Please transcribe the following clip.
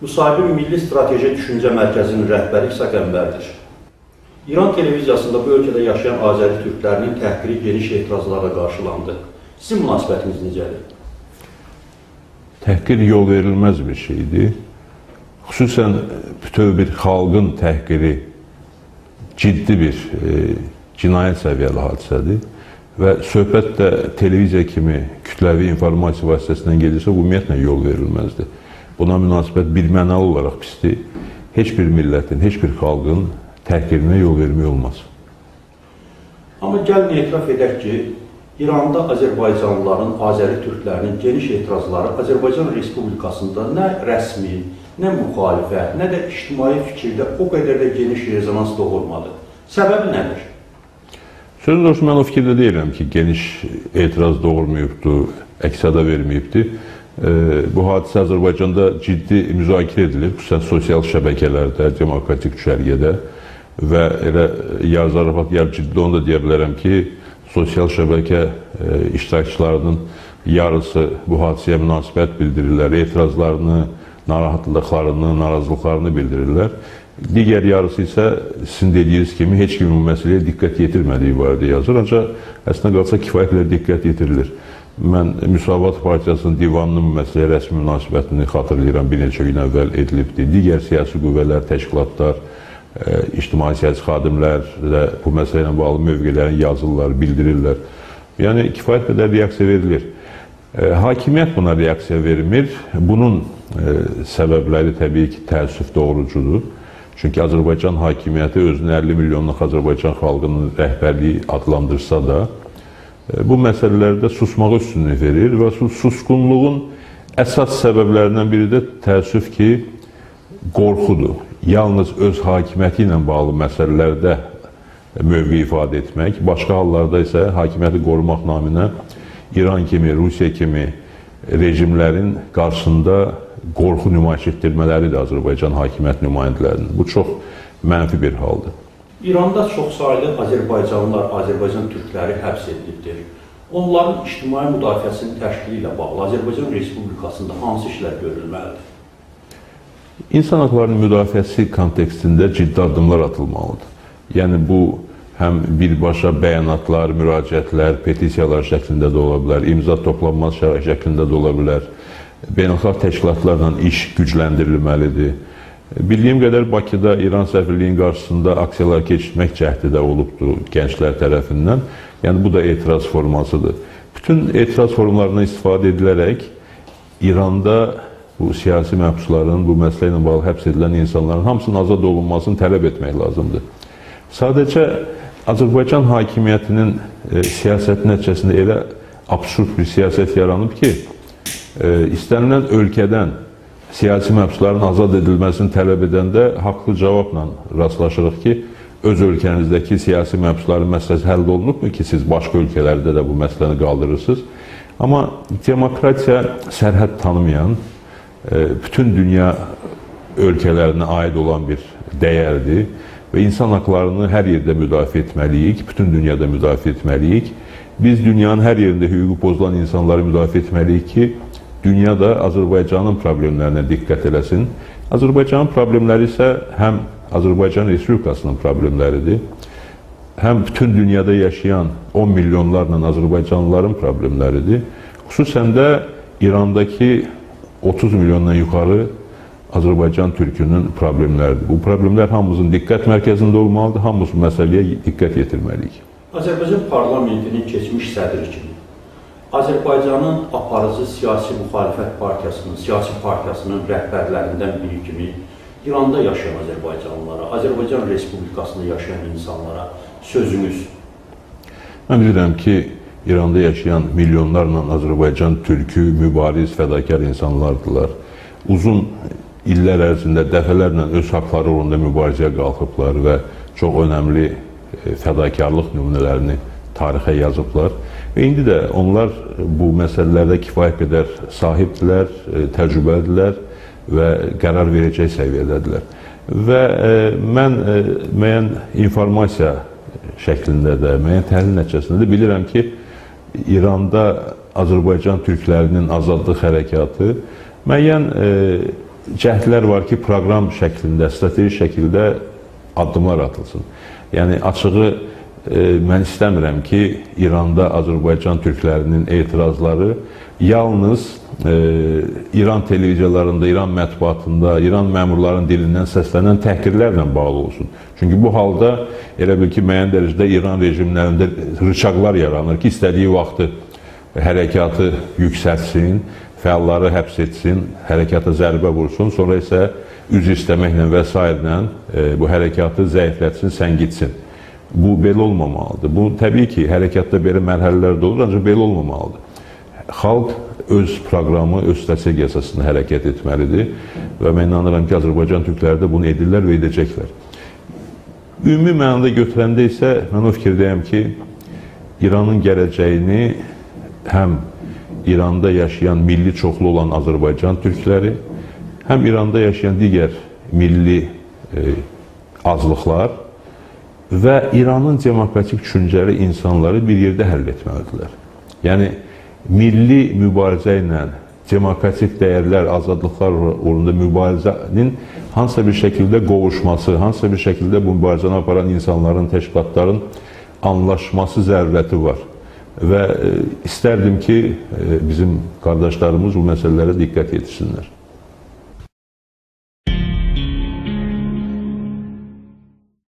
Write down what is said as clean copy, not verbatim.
Müsahibin Milli Strateji Düşüncə Mərkəzinin rəhbəri İsa Qəmbərdir. İran televiziyasında bu ölkədə yaşayan Azəri türklərinin təhqiri geniş etirazlarla qarşılandı. Sizin münasibətiniz necədir? Təhqir yol verilməz bir şeydir. Xüsusən bütöv bir xalqın təhqiri ciddi bir cinayət səviyyəli hadisədir. Və söhbət də televiziya kimi kütləvi informasiya vasitəsindən gedirsə, bu ümumiyyətlə yol verilməzdir. Buna münasibət birmənalı olaraq pisdir. Heç bir millətin, heç bir xalqın təhqirinə yol vermək olmaz. Amma gəlin etiraf edək ki, İranda Azərbaycanlıların, Azəri türklərinin geniş etirazları Azərbaycan Respublikasında nə rəsmi, nə müxalifət, nə də ictimai fikirdə o qədər də geniş rezonans doğurmadı. Səbəbi nədir? Sözün doğrusu, mən o fikirdə deyirəm ki, geniş etiraz doğurmayıbdır, əks-səda verməyibdir. Bu hadisə Azərbaycanda ciddi müzakirə edilir, xüsusən sosial şəbəkələrdə, demokratik düşərgədə və elə yar zarafat, yar ciddi onu da deyə bilərəm ki, sosial şəbəkə iştirakçılarının yarısı bu hadisəyə münasibət bildirirlər, etirazlarını, narahatlıqlarını, narazılıqlarını bildirirlər. Digər yarısı isə sizin dediyiniz kimi heç kim bu məsələyə diqqət yetirmədiyi barədə yazır, ancaq əslində qalsa kifayət qədər diqqət yetirilir. Mən Müsavat Partiyasının divanının bu məsələyə rəsmi münasibətini xatırlayıram, bir neçə gün əvvəl edilibdir. Digər siyasi qüvvələr, təşkilatlar, ictimai-siyasi xadimlər də bu məsələ ilə bağlı mövqelərini yazırlar, bildirirlər. Yəni, kifayət qədər reaksiya verilir. Hakimiyyət buna reaksiya vermir. Bunun səbəbləri təbii ki, təəssüf doğrucudur. Çünki Azərbaycan hakimiyyəti özünü 50 milyonluq Azərbaycan xalqının rəhbərliyi adlandırsa da, bu məsələlərdə susmağa üstünlük verir və susqunluğun əsas səbəblərindən biri də təəssüf ki, qorxudur. Yalnız öz hakimiyyəti ilə bağlı məsələlərdə mövqe ifadə etmək, başqa hallarda isə hakimiyyəti qorumaq naminə İran kimi, Rusiya kimi rejimlərin qarşısında qorxu nümayiş etdirmələridir Azərbaycan hakimiyyət nümayəndələrinin. Bu çox mənfi bir haldır. İranda çoxsaylı Azərbaycanlılar, Azərbaycan türkləri həbs edilibdir. Onların ictimai müdafiəsinin təşkili ilə bağlı Azərbaycan Respublikasında hansı işlər görülməlidir? İnsan haqlarının müdafiəsi kontekstində ciddi addımlar atılmalıdır. Yəni, bu həm birbaşa bəyanatlar, müraciətlər, petisiyalar şəklində də ola bilər, imza toplanması şəklində də ola bilər, beynəlxalq təşkilatlarla iş gücləndirilməlidir. Bildiyim qədər Bakıda İran səfirliyinin qarşısında aksiyalar keçirmək cəhdi də olubdur gənclər tərəfindən. Yəni, bu da etiraz formasıdır. Bütün etiraz formlarına istifadə edilərək İranda bu siyasi məhbusların, bu məsələ ilə bağlı həbs edilən insanların hamısının azad olunmasını tələb etmək lazımdır. Sadəcə Azərbaycan hakimiyyətinin siyasəti nəticəsində elə absurd bir siyasət yaranıb ki, istənilən ölkədən siyasi məhbusların azad edilməsini tələb edəndə haqlı cavabla rastlaşırıq ki, öz ölkənizdəki siyasi məhbusların məsələsi həll olunubmu ki, siz başqa ölkələrdə də bu məsələni qaldırırsınız. Amma demokratiya sərhəd tanımayan, bütün dünya ölkələrinə aid olan bir dəyərdir və insan haqlarını hər yerdə müdafiə etməliyik, bütün dünyada müdafiə etməliyik. Biz dünyanın hər yerində hüququ pozulan insanları müdafiə etməliyik ki, dünya da Azərbaycanın problemlərinə diqqət eləsin. Azərbaycanın problemləri isə həm Azərbaycan Respublikasının problemləridir, həm bütün dünyada yaşayan 10 milyonlarla Azərbaycanlıların problemləridir. Xüsusən də İrandakı 30 milyondan yuxarı Azərbaycan türkünün problemləridir. Bu problemlər hamımızın diqqət mərkəzində olmalıdır, hamımız bu məsələyə diqqət yetirməliyik. Azərbaycan parlamentinin keçmiş sədri kimi Azərbaycanın aparıcı siyasi müxalifət partiyasının, siyasi partiyasının rəhbərlərindən biri kimi İranda yaşayan Azərbaycanlılara, Azərbaycan Respublikasında yaşayan insanlara sözünüz? Mən bilirəm ki, İranda yaşayan milyonlarla Azərbaycan türkü, mübariz, fədakar insanlardılar. Uzun illər ərzində dəfələrlə öz haqları uğrunda mübarizəyə qalxıblar və çox önəmli fədakarlıq nümunələrini tarixə yazıblar. Və indi də onlar bu məsələlərdə kifayət qədər sahibdirlər, təcrübəlidirlər və qərar verəcək səviyyədədirlər. Və mən müəyyən informasiya şəklində də, müəyyən təhlil nəticəsində də bilirəm ki, İranda Azərbaycan türklərinin azadlıq hərəkatı müəyyən cəhdlər var ki, proqram şəklində, strateji şəkildə addımlar atılsın. Yəni, açığı mən istəmirəm ki, İranda Azərbaycan türklərinin etirazları yalnız İran televiziyalarında, İran mətbuatında, İran məmurların dilindən səslənən təhqirlərlə bağlı olsun. Çünki bu halda elə bil ki, müəyyən dərəcədə İran rejimlərində rıçaqlar yaranır ki, istədiyi vaxtı hərəkatı yüksəltsin, fəalları həbs etsin, hərəkata zərbə vursun, sonra isə üzr istəməklə və s. Bu hərəkatı zəiflətsin, səngitsin. Bu, belə olmamalıdır. Bu, təbii ki, hərəkatda belə mərhələlər də olur, ancaq belə olmamalıdır. Xalq öz proqramı, öz strategiya əsasında hərəkət etməlidir və mən inanıram ki, Azərbaycan türkləri də bunu edirlər və edəcəklər. Ümumi mənada götürəndə isə mən o fikirdəyəm ki, İranın gələcəyini həm İranda yaşayan milli çoxlu olan Azərbaycan türkləri, həm İranda yaşayan digər milli azlıqlar və İranın demokratik düşüncəli insanları bir yerdə həll etməlidirlər. Yəni, milli mübarizə ilə demokratik dəyərlər, azadlıqlar uğrunda mübarizənin hansısa bir şəkildə qovuşması, hansısa bir şəkildə bu mübarizəni aparan insanların, təşkilatların anlaşması zərurəti var. Və istərdim ki, bizim qardaşlarımız bu məsələlərə diqqət yetirsinlər.